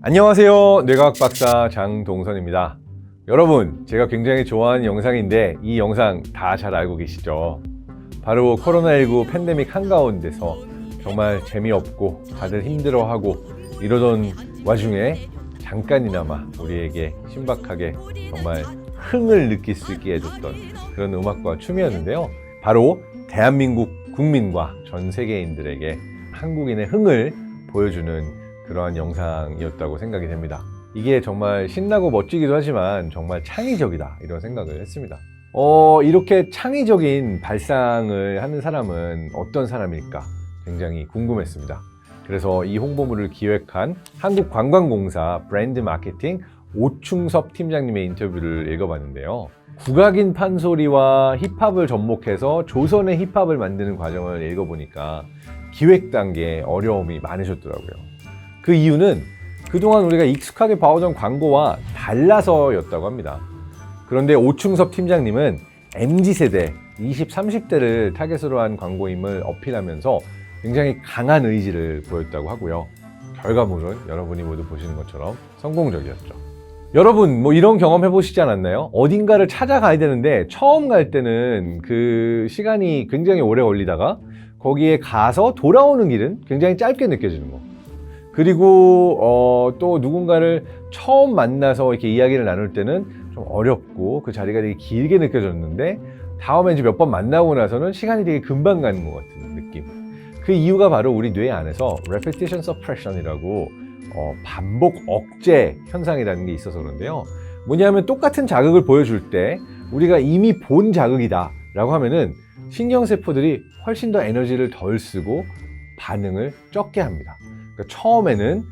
안녕하세요. 뇌과학 박사 장동선입니다. 여러분, 제가 굉장히 좋아하는 영상인데 이 영상 다 잘 알고 계시죠? 바로 코로나19 팬데믹 한가운데서 정말 재미없고 다들 힘들어하고 이러던 와중에 잠깐이나마 우리에게 신박하게 정말 흥을 느낄 수 있게 해줬던 그런 음악과 춤이었는데요. 바로 대한민국 국민과 전 세계인들에게 한국인의 흥을 보여주는 그러한 영상이었다고 생각이 됩니다. 이게 정말 신나고 멋지기도 하지만 정말 창의적이다 이런 생각을 했습니다. 이렇게 창의적인 발상을 하는 사람은 어떤 사람일까 굉장히 궁금했습니다. 그래서 이 홍보물을 기획한 한국관광공사 브랜드 마케팅 오충섭 팀장님의 인터뷰를 읽어봤는데요. 국악인 판소리와 힙합을 접목해서 조선의 힙합을 만드는 과정을 읽어보니까 기획 단계에 어려움이 많으셨더라고요. 그 이유는 그동안 우리가 익숙하게 봐오던 광고와 달라서였다고 합니다. 그런데 오충섭 팀장님은 MZ세대 20, 30대를 타겟으로 한 광고임을 어필하면서 굉장히 강한 의지를 보였다고 하고요. 결과물은 여러분이 모두 보시는 것처럼 성공적이었죠. 여러분 이런 경험 해보시지 않았나요? 어딘가를 찾아가야 되는데 처음 갈 때는 그 시간이 굉장히 오래 걸리다가 거기에 가서 돌아오는 길은 굉장히 짧게 느껴지는 거. 그리고 또 누군가를 처음 만나서 이렇게 이야기를 나눌 때는 좀 어렵고 그 자리가 되게 길게 느껴졌는데 다음에 이제 몇 번 만나고 나서는 시간이 되게 금방 가는 것 같은 느낌. 그 이유가 바로 우리 뇌 안에서 repetition suppression이라고 반복 억제 현상이라는 게 있어서 그런데요. 뭐냐면 똑같은 자극을 보여줄 때 우리가 이미 본 자극이다 라고 하면은 신경세포들이 훨씬 더 에너지를 덜 쓰고 반응을 적게 합니다. 그러니까 처음에는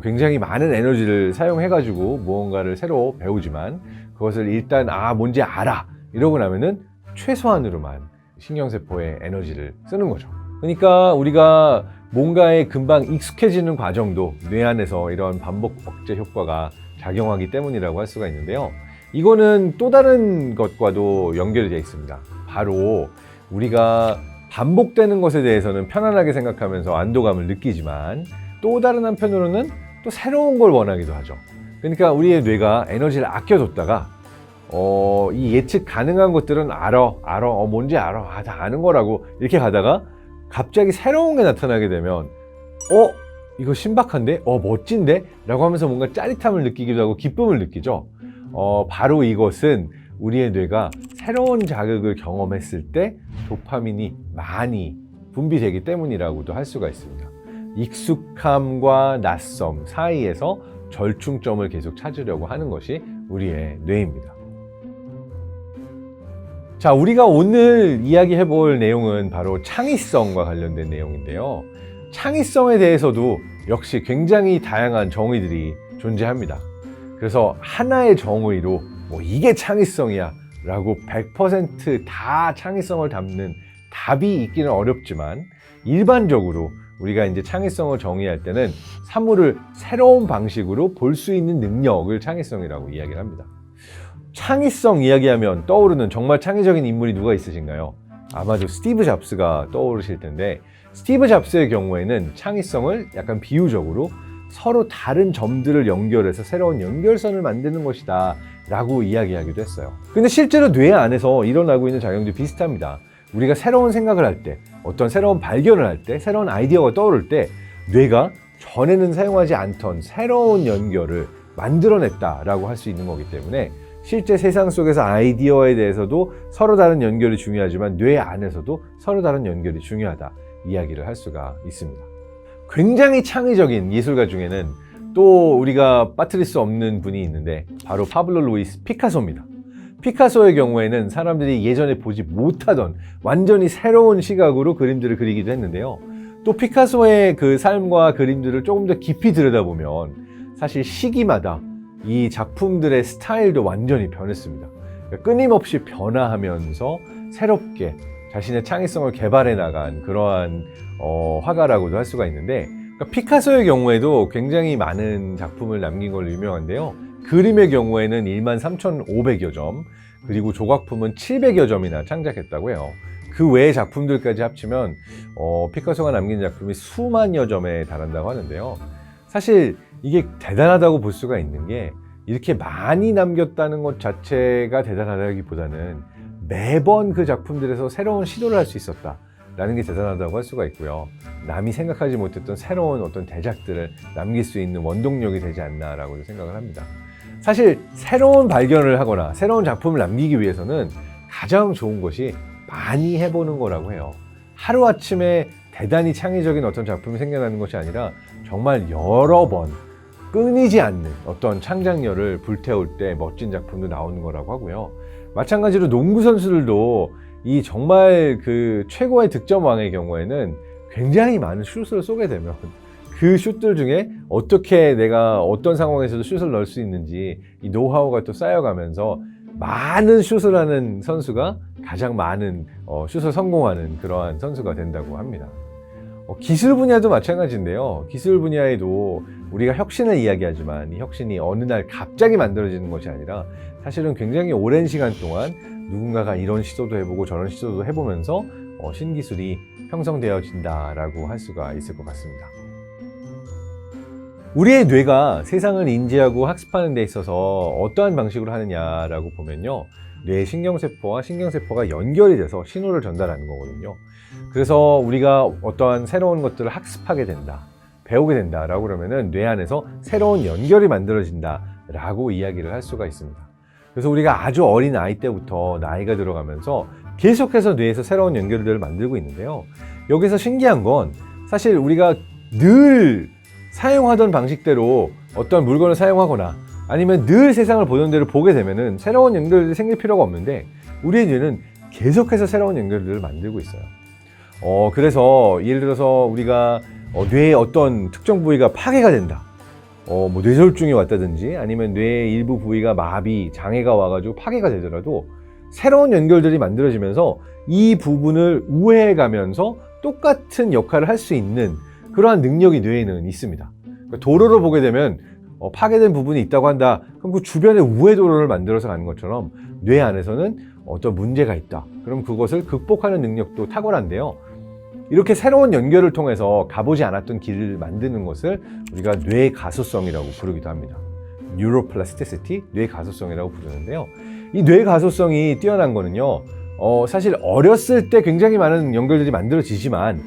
굉장히 많은 에너지를 사용해가지고 무언가를 새로 배우지만 그것을 일단 뭔지 알아 이러고 나면은 최소한으로만 신경세포의 에너지를 쓰는 거죠. 그러니까 우리가 뭔가에 금방 익숙해지는 과정도 뇌 안에서 이런 반복 억제 효과가 작용하기 때문이라고 할 수가 있는데요. 이거는 또 다른 것과도 연결이 되어 있습니다. 바로 우리가 반복되는 것에 대해서는 편안하게 생각하면서 안도감을 느끼지만 또 다른 한편으로는 또 새로운 걸 원하기도 하죠. 그러니까 우리의 뇌가 에너지를 아껴뒀다가 이 예측 가능한 것들은 뭔지 알아, 다 아는 거라고 이렇게 가다가 갑자기 새로운 게 나타나게 되면 이거 신박한데? 멋진데? 라고 하면서 뭔가 짜릿함을 느끼기도 하고 기쁨을 느끼죠. 바로 이것은 우리의 뇌가 새로운 자극을 경험했을 때 도파민이 많이 분비되기 때문이라고도 할 수가 있습니다. 익숙함과 낯섦 사이에서 절충점을 계속 찾으려고 하는 것이 우리의 뇌입니다. 자, 우리가 오늘 이야기해 볼 내용은 바로 창의성과 관련된 내용인데요. 창의성에 대해서도 역시 굉장히 다양한 정의들이 존재합니다. 그래서 하나의 정의로 이게 창의성이야 라고 100% 창의성을 담는 답이 있기는 어렵지만 일반적으로 우리가 이제 창의성을 정의할 때는 사물을 새로운 방식으로 볼 수 있는 능력을 창의성이라고 이야기를 합니다. 창의성 이야기하면 떠오르는 정말 창의적인 인물이 누가 있으신가요? 아마도 스티브 잡스가 떠오르실 텐데 스티브 잡스의 경우에는 창의성을 약간 비유적으로 서로 다른 점들을 연결해서 새로운 연결선을 만드는 것이다 라고 이야기하기도 했어요. 근데 실제로 뇌 안에서 일어나고 있는 작용도 비슷합니다. 우리가 새로운 생각을 할 때, 어떤 새로운 발견을 할 때, 새로운 아이디어가 떠오를 때 뇌가 전에는 사용하지 않던 새로운 연결을 만들어냈다라고 할 수 있는 거기 때문에 실제 세상 속에서 아이디어에 대해서도 서로 다른 연결이 중요하지만 뇌 안에서도 서로 다른 연결이 중요하다 이야기를 할 수가 있습니다. 굉장히 창의적인 예술가 중에는 또 우리가 빠뜨릴 수 없는 분이 있는데 바로 파블로 루이스 피카소입니다. 피카소의 경우에는 사람들이 예전에 보지 못하던 완전히 새로운 시각으로 그림들을 그리기도 했는데요. 또 피카소의 그 삶과 그림들을 조금 더 깊이 들여다보면 사실 시기마다 이 작품들의 스타일도 완전히 변했습니다. 그러니까 끊임없이 변화하면서 새롭게 자신의 창의성을 개발해 나간 그러한 화가라고도 할 수가 있는데 그러니까 피카소의 경우에도 굉장히 많은 작품을 남긴 걸로 유명한데요. 그림의 경우에는 13,500여 점, 그리고 조각품은 700여 점이나 창작했다고 해요. 그 외의 작품들까지 합치면 피카소가 남긴 작품이 수만여 점에 달한다고 하는데요. 사실 이게 대단하다고 볼 수가 있는 게 이렇게 많이 남겼다는 것 자체가 대단하다기보다는 매번 그 작품들에서 새로운 시도를 할 수 있었다라는 게 대단하다고 할 수가 있고요. 남이 생각하지 못했던 새로운 어떤 대작들을 남길 수 있는 원동력이 되지 않나라고 생각을 합니다. 사실 새로운 발견을 하거나 새로운 작품을 남기기 위해서는 가장 좋은 것이 많이 해보는 거라고 해요. 하루아침에 대단히 창의적인 어떤 작품이 생겨나는 것이 아니라 정말 여러 번 끊이지 않는 어떤 창작력을 불태울 때 멋진 작품도 나오는 거라고 하고요. 마찬가지로 농구 선수들도 이 정말 그 최고의 득점왕의 경우에는 굉장히 많은 슛을 쏘게 되면 그 슛들 중에 어떻게 내가 어떤 상황에서도 슛을 넣을 수 있는지 이 노하우가 또 쌓여가면서 많은 슛을 하는 선수가 가장 많은 슛을 성공하는 그러한 선수가 된다고 합니다. 기술 분야도 마찬가지인데요. 기술 분야에도 우리가 혁신을 이야기하지만 이 혁신이 어느 날 갑자기 만들어지는 것이 아니라 사실은 굉장히 오랜 시간 동안 누군가가 이런 시도도 해보고 저런 시도도 해보면서 신기술이 형성되어진다라고 할 수가 있을 것 같습니다. 우리의 뇌가 세상을 인지하고 학습하는 데 있어서 어떠한 방식으로 하느냐라고 보면요. 뇌의 신경세포와 신경세포가 연결이 돼서 신호를 전달하는 거거든요. 그래서 우리가 어떠한 새로운 것들을 학습하게 된다, 배우게 된다라고 그러면은 뇌 안에서 새로운 연결이 만들어진다라고 이야기를 할 수가 있습니다. 그래서 우리가 아주 어린 아이 때부터 나이가 들어가면서 계속해서 뇌에서 새로운 연결들을 만들고 있는데요. 여기서 신기한 건 사실 우리가 늘 사용하던 방식대로 어떤 물건을 사용하거나 아니면 늘 세상을 보던 대로 보게 되면은 새로운 연결들이 생길 필요가 없는데 우리의 뇌는 계속해서 새로운 연결들을 만들고 있어요. 그래서 예를 들어서 우리가 뇌의 어떤 특정 부위가 파괴가 된다. 뭐 뇌졸중이 왔다든지 아니면 뇌의 일부 부위가 마비, 장애가 와가지고 파괴가 되더라도 새로운 연결들이 만들어지면서 이 부분을 우회해가면서 똑같은 역할을 할 수 있는 그러한 능력이 뇌에는 있습니다. 그러니까 도로를 보게 되면 파괴된 부분이 있다고 한다. 그럼 그 주변에 우회 도로를 만들어서 가는 것처럼 뇌 안에서는 어떤 문제가 있다. 그럼 그것을 극복하는 능력도 탁월한데요. 이렇게 새로운 연결을 통해서 가보지 않았던 길을 만드는 것을 우리가 뇌 가소성이라고 부르기도 합니다. Neuroplasticity, 뇌 가소성이라고 부르는데요. 이 뇌 가소성이 뛰어난 거는요. 사실 어렸을 때 굉장히 많은 연결들이 만들어지지만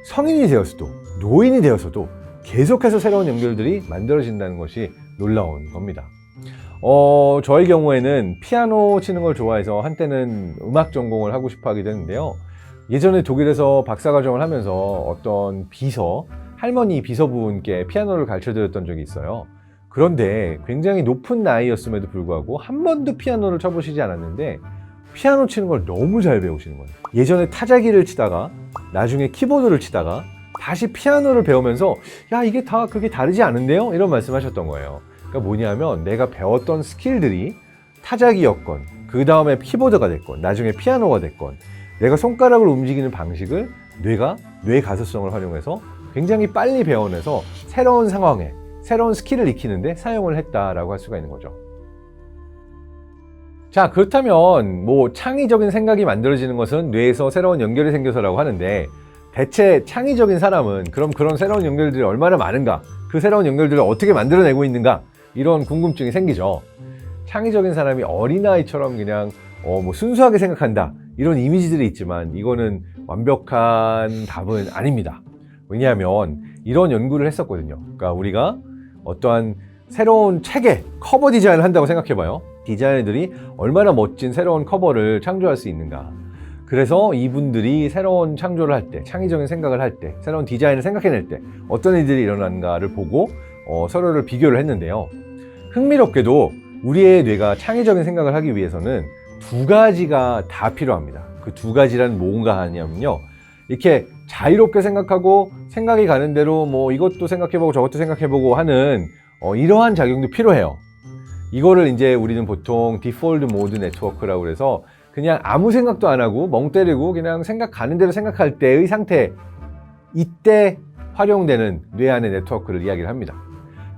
성인이 되어서도 노인이 되어서도 계속해서 새로운 연결들이 만들어진다는 것이 놀라운 겁니다. 저의 경우에는 피아노 치는 걸 좋아해서 한때는 음악 전공을 하고 싶어 하기도 했는데요. 예전에 독일에서 박사과정을 하면서 어떤 할머니 비서분께 피아노를 가르쳐 드렸던 적이 있어요. 그런데 굉장히 높은 나이였음에도 불구하고 한 번도 피아노를 쳐보시지 않았는데 피아노 치는 걸 너무 잘 배우시는 거예요. 예전에 타자기를 치다가 나중에 키보드를 치다가 다시 피아노를 배우면서 야 이게 다 그게 다르지 않은데요? 이런 말씀하셨던 거예요. 그러니까 뭐냐면 내가 배웠던 스킬들이 타자기였건 그 다음에 키보드가 됐건 나중에 피아노가 됐건 내가 손가락을 움직이는 방식을 뇌 가소성을 활용해서 굉장히 빨리 배워내서 새로운 상황에 새로운 스킬을 익히는데 사용을 했다라고 할 수가 있는 거죠. 자, 그렇다면 뭐 창의적인 생각이 만들어지는 것은 뇌에서 새로운 연결이 생겨서라고 하는데 대체 창의적인 사람은 그럼 그런 새로운 연결들이 얼마나 많은가? 그 새로운 연결들을 어떻게 만들어내고 있는가? 이런 궁금증이 생기죠. 창의적인 사람이 어린아이처럼 그냥 뭐 순수하게 생각한다. 이런 이미지들이 있지만 이거는 완벽한 답은 아닙니다. 왜냐하면 이런 연구를 했었거든요. 그러니까 우리가 어떠한 새로운 책의 커버 디자인을 한다고 생각해봐요. 디자이너들이 얼마나 멋진 새로운 커버를 창조할 수 있는가. 그래서 이분들이 새로운 창조를 할 때, 창의적인 생각을 할 때, 새로운 디자인을 생각해낼 때 어떤 일들이 일어나는가를 보고 서로를 비교를 했는데요. 흥미롭게도 우리의 뇌가 창의적인 생각을 하기 위해서는 두 가지가 다 필요합니다. 그 두 가지란 뭔가 하냐면요. 이렇게 자유롭게 생각하고 생각이 가는 대로 뭐 이것도 생각해보고 저것도 생각해보고 하는 이러한 작용도 필요해요. 이거를 이제 우리는 보통 디폴트 모드 네트워크라고 그래서 그냥 아무 생각도 안 하고 멍 때리고 그냥 생각 가는 대로 생각할 때의 상태, 이때 활용되는 뇌 안의 네트워크를 이야기를 합니다.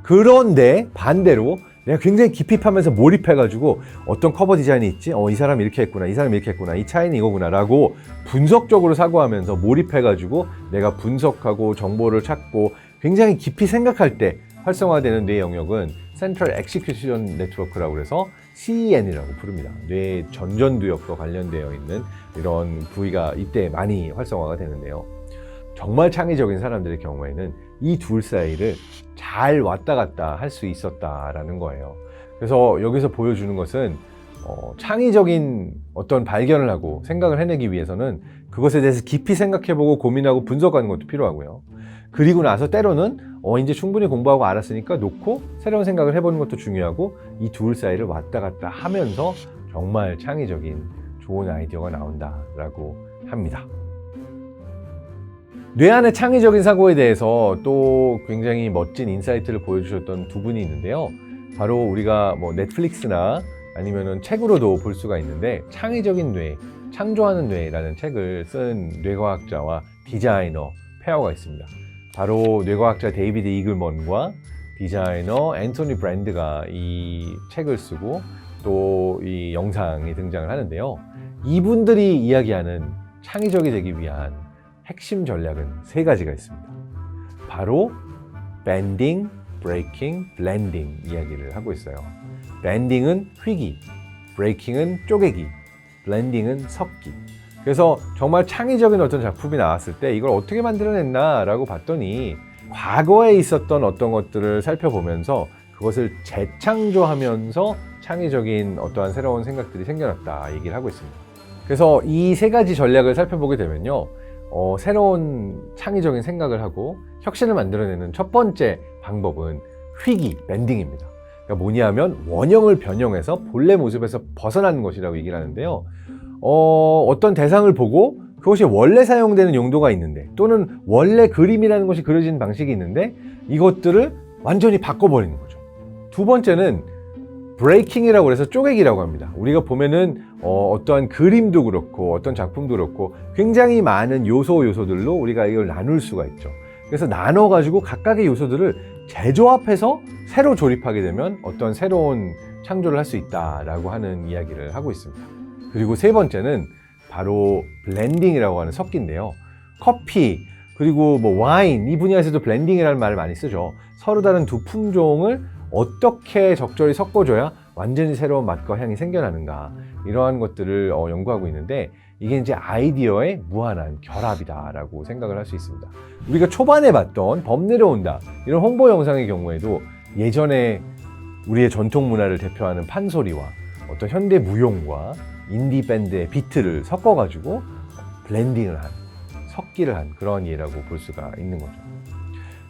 그런데 반대로 내가 굉장히 깊이 파면서 몰입해가지고 어떤 커버 디자인이 있지? 이 사람이 이렇게 했구나, 이 사람이 이렇게 했구나, 이 차이는 이거구나 라고 분석적으로 사고하면서 몰입해가지고 내가 분석하고 정보를 찾고 굉장히 깊이 생각할 때 활성화되는 뇌 영역은 Central Execution Network라고 해서 CEN이라고 부릅니다. 뇌 전전두엽과 관련되어 있는 이런 부위가 이때 많이 활성화가 되는데요. 정말 창의적인 사람들의 경우에는 이 둘 사이를 잘 왔다 갔다 할 수 있었다라는 거예요. 그래서 여기서 보여주는 것은 창의적인 어떤 발견을 하고 생각을 해내기 위해서는 그것에 대해서 깊이 생각해보고 고민하고 분석하는 것도 필요하고요. 그리고 나서 때로는 이제 충분히 공부하고 알았으니까 놓고 새로운 생각을 해보는 것도 중요하고 이 둘 사이를 왔다 갔다 하면서 정말 창의적인 좋은 아이디어가 나온다라고 합니다. 뇌 안의 창의적인 사고에 대해서 또 굉장히 멋진 인사이트를 보여주셨던 두 분이 있는데요. 바로 우리가 뭐 넷플릭스나 아니면은 책으로도 볼 수가 있는데 창의적인 뇌, 창조하는 뇌라는 책을 쓴 뇌과학자와 디자이너 페어가 있습니다. 바로 뇌과학자 데이비드 이글먼과 디자이너 앤토니 브랜드가 이 책을 쓰고 또 이 영상이 등장을 하는데요. 이분들이 이야기하는 창의적이 되기 위한 핵심 전략은 세 가지가 있습니다. 바로 밴딩, 브레이킹, 블렌딩 이야기를 하고 있어요. 밴딩은 휘기, 브레이킹은 쪼개기, 블렌딩은 섞기. 그래서 정말 창의적인 어떤 작품이 나왔을 때 이걸 어떻게 만들어냈나 라고 봤더니 과거에 있었던 어떤 것들을 살펴보면서 그것을 재창조하면서 창의적인 어떠한 새로운 생각들이 생겨났다 얘기를 하고 있습니다. 그래서 이 세 가지 전략을 살펴보게 되면요, 새로운 창의적인 생각을 하고 혁신을 만들어내는 첫 번째 방법은 휘기, 밴딩입니다. 그러니까 뭐냐면 원형을 변형해서 본래 모습에서 벗어나는 것이라고 얘기를 하는데요. 어떤 대상을 보고 그것이 원래 사용되는 용도가 있는데 또는 원래 그림이라는 것이 그려진 방식이 있는데 이것들을 완전히 바꿔버리는 거죠. 두 번째는 브레이킹이라고 해서 쪼개기라고 합니다. 우리가 보면은 어떠한 그림도 그렇고 어떤 작품도 그렇고 굉장히 많은 요소들로 우리가 이걸 나눌 수가 있죠. 그래서 나눠가지고 각각의 요소들을 재조합해서 새로 조립하게 되면 어떤 새로운 창조를 할 수 있다라고 하는 이야기를 하고 있습니다. 그리고 세 번째는 바로 블렌딩이라고 하는 섞기인데요. 커피 그리고 뭐 와인 이 분야에서도 블렌딩이라는 말을 많이 쓰죠. 서로 다른 두 품종을 어떻게 적절히 섞어줘야 완전히 새로운 맛과 향이 생겨나는가 이러한 것들을 연구하고 있는데 이게 이제 아이디어의 무한한 결합이다라고 생각을 할 수 있습니다. 우리가 초반에 봤던 범 내려온다 이런 홍보 영상의 경우에도 예전에 우리의 전통 문화를 대표하는 판소리와 어떤 현대 무용과 인디 밴드의 비트를 섞어가지고 블렌딩을 한, 섞기를 한 그런 예라고 볼 수가 있는 거죠.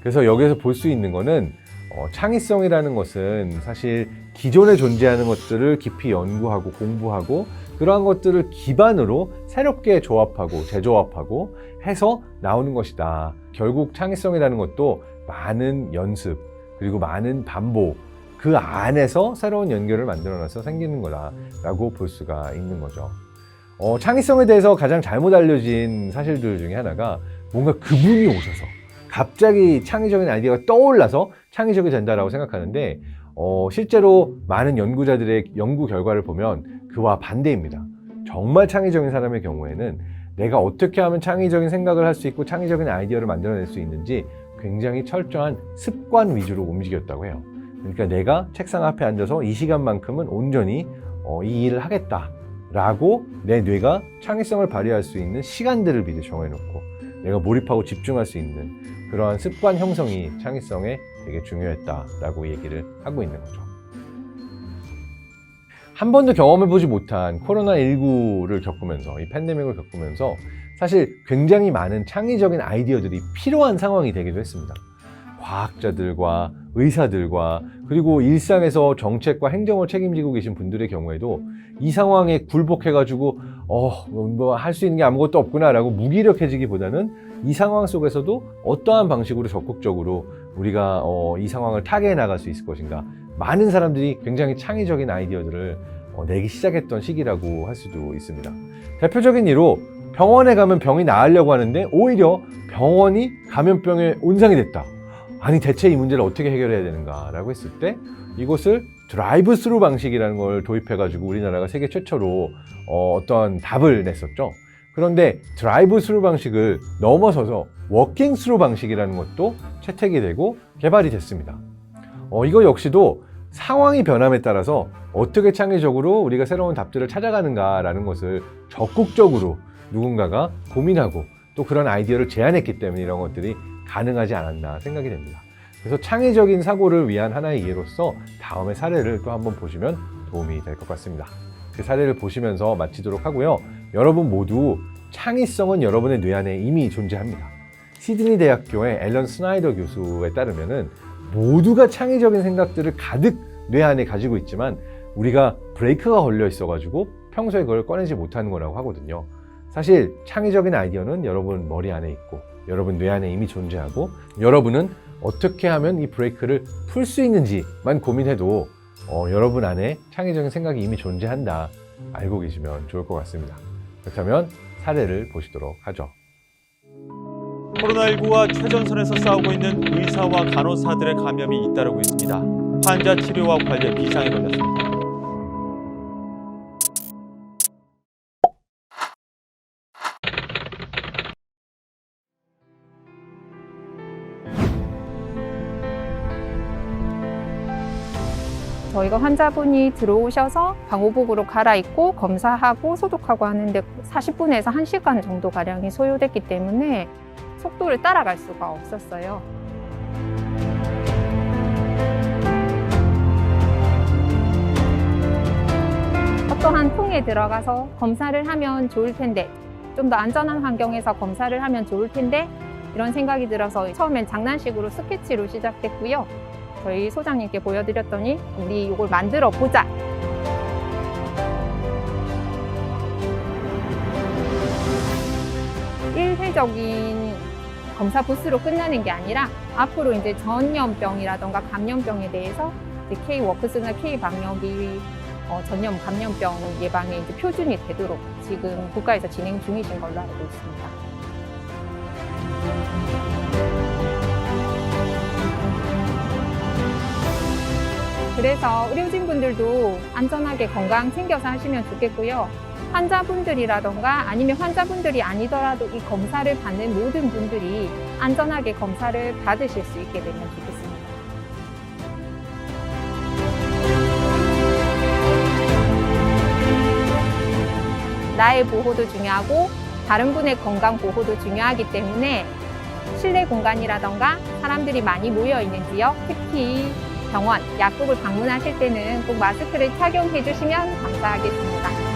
그래서 여기서 볼 수 있는 거는 창의성이라는 것은 사실 기존에 존재하는 것들을 깊이 연구하고 공부하고 그러한 것들을 기반으로 새롭게 조합하고 재조합하고 해서 나오는 것이다. 결국 창의성이라는 것도 많은 연습 그리고 많은 반복 그 안에서 새로운 연결을 만들어내서 생기는 거다라고 볼 수가 있는 거죠. 창의성에 대해서 가장 잘못 알려진 사실들 중에 하나가 뭔가 그분이 오셔서 갑자기 창의적인 아이디어가 떠올라서 창의적이 된다라고 생각하는데 실제로 많은 연구자들의 연구 결과를 보면 그와 반대입니다. 정말 창의적인 사람의 경우에는 내가 어떻게 하면 창의적인 생각을 할 수 있고 창의적인 아이디어를 만들어낼 수 있는지 굉장히 철저한 습관 위주로 움직였다고 해요. 그러니까 내가 책상 앞에 앉아서 이 시간만큼은 온전히 이 일을 하겠다라고 내 뇌가 창의성을 발휘할 수 있는 시간들을 미리 정해놓고 내가 몰입하고 집중할 수 있는 그러한 습관 형성이 창의성에 되게 중요했다라고 얘기를 하고 있는 거죠. 한 번도 경험해보지 못한 코로나19를 겪으면서 이 팬데믹을 겪으면서 사실 굉장히 많은 창의적인 아이디어들이 필요한 상황이 되기도 했습니다. 과학자들과 의사들과 그리고 일상에서 정책과 행정을 책임지고 계신 분들의 경우에도 이 상황에 굴복해가지고 뭐 할 수 있는 게 아무것도 없구나라고 무기력해지기보다는 이 상황 속에서도 어떠한 방식으로 적극적으로 우리가 이 상황을 타개해 나갈 수 있을 것인가 많은 사람들이 굉장히 창의적인 아이디어들을 내기 시작했던 시기라고 할 수도 있습니다. 대표적인 예로 병원에 가면 병이 나으려고 하는데 오히려 병원이 감염병의 온상이 됐다. 아니 대체 이 문제를 어떻게 해결해야 되는가 라고 했을 때 이것을 드라이브 스루 방식이라는 걸 도입해 가지고 우리나라가 세계 최초로 어떤 답을 냈었죠. 그런데 드라이브 스루 방식을 넘어서서 워킹 스루 방식이라는 것도 채택이 되고 개발이 됐습니다. 이거 역시도 상황이 변함에 따라서 어떻게 창의적으로 우리가 새로운 답들을 찾아가는가라는 것을 적극적으로 누군가가 고민하고 또 그런 아이디어를 제안했기 때문에 이런 것들이 가능하지 않았나 생각이 됩니다. 그래서 창의적인 사고를 위한 하나의 예로서 다음의 사례를 또 한번 보시면 도움이 될 것 같습니다. 그 사례를 보시면서 마치도록 하고요. 여러분 모두 창의성은 여러분의 뇌 안에 이미 존재합니다. 시드니 대학교의 앨런 스나이더 교수에 따르면은 모두가 창의적인 생각들을 가득 뇌 안에 가지고 있지만 우리가 브레이크가 걸려 있어가지고 평소에 그걸 꺼내지 못하는 거라고 하거든요. 사실 창의적인 아이디어는 여러분 머리 안에 있고 여러분 뇌 안에 이미 존재하고 여러분은 어떻게 하면 이 브레이크를 풀 수 있는지만 고민해도 여러분 안에 창의적인 생각이 이미 존재한다 알고 계시면 좋을 것 같습니다. 그렇다면 사례를 보시도록 하죠. 코로나19와 최전선에서 싸우고 있는 의사와 간호사들의 감염이 잇따르고 있습니다. 환자 치료와 관리에 비상이 걸렸습니다. 저희가 환자분이 들어오셔서 방호복으로 갈아입고 검사하고 소독하고 하는데 40분에서 1시간 정도 가량이 소요됐기 때문에 속도를 따라갈 수가 없었어요. 어떠한 통에 들어가서 검사를 하면 좋을 텐데 좀 더 안전한 환경에서 검사를 하면 좋을 텐데 이런 생각이 들어서 처음엔 장난식으로 스케치로 시작됐고요. 저희 소장님께 보여드렸더니 우리 이걸 만들어 보자. 일회적인 검사 부스로 끝나는 게 아니라 앞으로 이제 전염병이라던가 감염병에 대해서 이제 K-워크스나 K-방역이 전염 감염병 예방에 이제 표준이 되도록 지금 국가에서 진행 중이신 걸로 알고 있습니다. 그래서 의료진분들도 안전하게 건강 챙겨서 하시면 좋겠고요. 환자분들이라던가 아니면 환자분들이 아니더라도 이 검사를 받는 모든 분들이 안전하게 검사를 받으실 수 있게 되면 좋겠습니다. 나의 보호도 중요하고 다른 분의 건강 보호도 중요하기 때문에 실내 공간이라던가 사람들이 많이 모여 있는 지역, 특히 병원, 약국을 방문하실 때는 꼭 마스크를 착용해 주시면 감사하겠습니다.